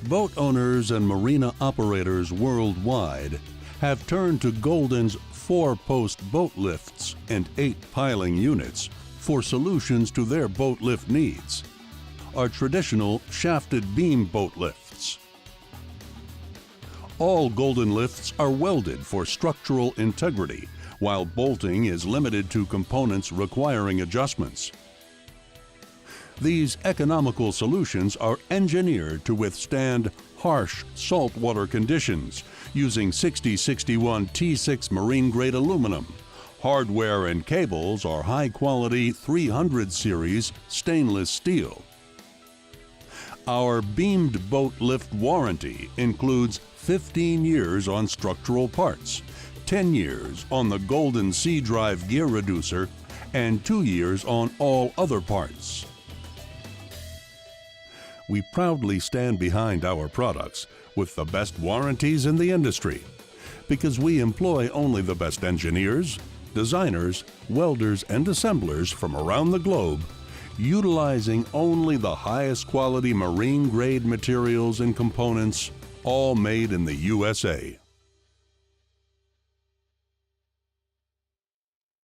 Boat owners and marina operators worldwide have turned to Golden's 4-post boat lifts and 8 piling units for solutions to their boat lift needs. Our traditional shafted beam boat lifts. All Golden lifts are welded for structural integrity, while bolting is limited to components requiring adjustments. These economical solutions are engineered to withstand harsh saltwater conditions using 6061 T6 marine-grade aluminum. Hardware and cables are high-quality 300 series stainless steel. Our beamed boat lift warranty includes 15 years on structural parts, 10 years on the Golden Sea Drive gear reducer, and 2 years on all other parts. We proudly stand behind our products with the best warranties in the industry because we employ only the best engineers, designers, welders, and assemblers from around the globe, utilizing only the highest quality marine-grade materials and components, all made in the USA.